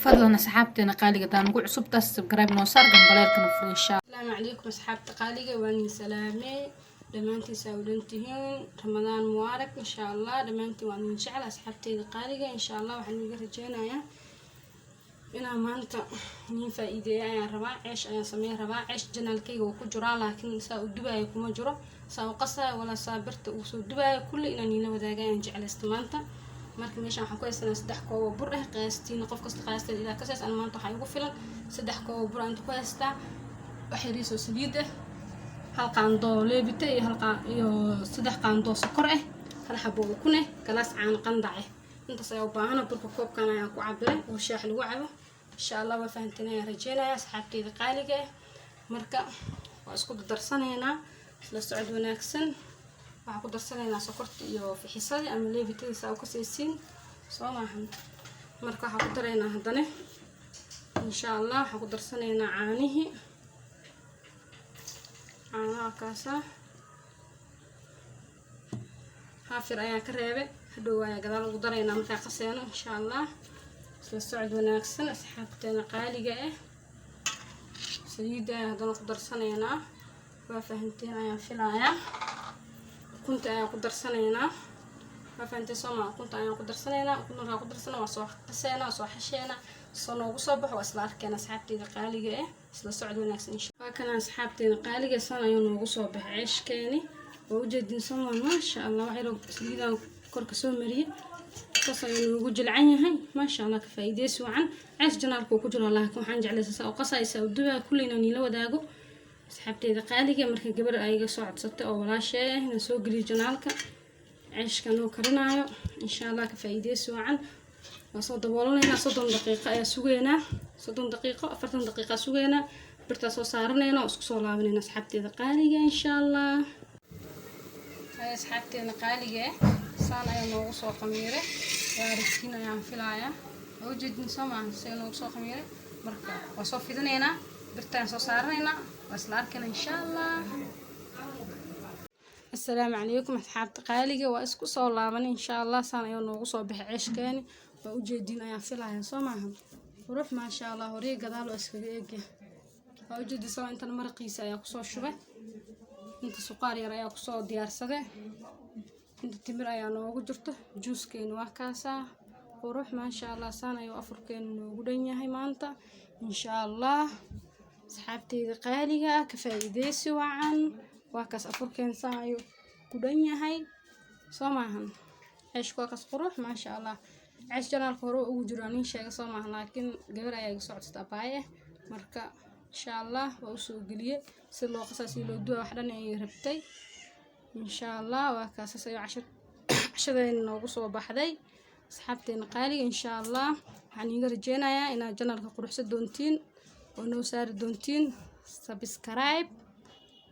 فضلا أصحابتنا قالي قدام نقول عصب تسب قريب نوصل قنبلة كنفر إن شاء الله. السلام عليكم أصحابتي قالي واني سلامي دمانتي ساولنتهين رمضان مبارك إن شاء الله دمانتي واني نشعل أصحابتي قالي إن شاء الله وحني رجينا يا إنا ما أنت نين فائدة يا رباع عيش أنا سميه رباع عيش جنالكي وكجرا لكن ساو دبي كم جرا ساو قصة ولا صابرت وسو دبي كل إنا نينا وداعي نجعل استمانته marka meeshan waxaan ku haysanaa 3 koob bur ah qiyaastiin qof kasta qiyaastii ilaa ka saas aan maanta waxay ugu filan 3 koob bur aan ku haystaa waxay riiso saliid ah hal qaando leebite iyo 3 qaando sokor ah hal xabo ukun ah galaas caan qandac ah intaas ayaa u baahan burka koobkan ayaan ku cabiray oo shaax lagu cabo insha Allah waa fahantinaa rajeynaya asxaabteyda qaaliga ah marka waa isku darsanaynaa la socod wanaagsan waxaan ku darsanaynaa sokorta iyo fixisada ama leebitada saa ku saysiin soo maahan marka waxaan ku daraynaa hadana insha Allah waxaan ku darsanaynaa caanaha kaasa haafir ayaan ka reebay hadhow ayaa gadaal ugu daraynaa marka qaseeno insha Allah la socod wanaagsan asxaabteena qaaliga ah saliida hadana ku darsanaynaa waa fahanteen ayaan filayaa كنت أقدر سنينا فأنت سما كنت أنا أقدر سنينا كنا أقدر سنة وصح سنة وصح حشينا صنع وصبح وأصلار كان أصحابتي قالجة أصل سعد وناس إن شاء الله فكان أصحابتي قالجة سنة يوم وصبح عيش كاني ووجد سما ما شاء الله وعيرو سيدا كرك سومري قصة يوم وجد العين هاي ما شاء الله كفايدة سوعا عيش جنالك وكجر الله كم حنج على أساس وقصة يسودوا كلنا نيلو داقو asxaabteyda qaaliga marka gabar ayaga soo codsatay oo walaashay na soo galiyo janaalka cishkan oo karinayo insha Allah ka faa'iideyso wacan waa soo daboolanayna 30 daqiiqo ayaa sugeynaa 30 daqiiqo 40 daqiiqo sugeynaa birta soo saaranayna isku soo laabanayna asxaabteyda qaaliga insha Allah hay asxaabteyda qaaliga saan ayaa noogu soo qamiiray waa rasiin ayaan filayaa oo jeedin samaan saan noogu soo qamiiray marka waa soo fidinaynaa birtaan soo saaranayna وأصلاركنا إن شاء الله. السلام عليكم أصحابتي قالية وأسكو صولابن إن شاء الله سنة يوم نوصل بعيش كاني وأوجدين أيام في العين صومهم وروح ما شاء الله وريه قدال وأسكريك وأوجد سواء أنت المرقيسة يا قصو الشبه أنت سكاري يا قصو ديار سده أنت تمر يا نوجو جرته جوس كين وكاسة وروح ما شاء الله سنة يوم أفريقيا نوجودين هاي مانتا إن شاء الله. asxaabteyda qaaliga kafaa'iideysi wacan waa kaas afurkeen saayo ku dhan yahay soo maahan عيش كوكس قروح ما شاء الله عيش جنا القروح وجرانين شيء صومه لكن قبل أي قصة تبايه مركا إن شاء الله وأسوق ليه سلوا قصصي لو دوا واحدة يربتي إن شاء الله وكاسس عشرين نوقصوا بحدي سحبتي نقالي إن شاء الله يعني رجينا يا إن جنا القروح سدونتين ونوسار دونتين سبسكرايب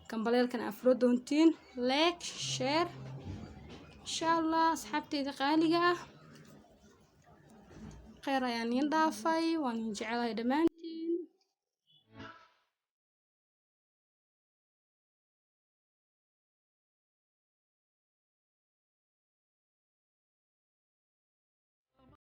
كان بلال كان أفرو دونتين لايك شير إن شاء الله أصحابتي دقالقة خير يعني ضافي ونجعلها دمان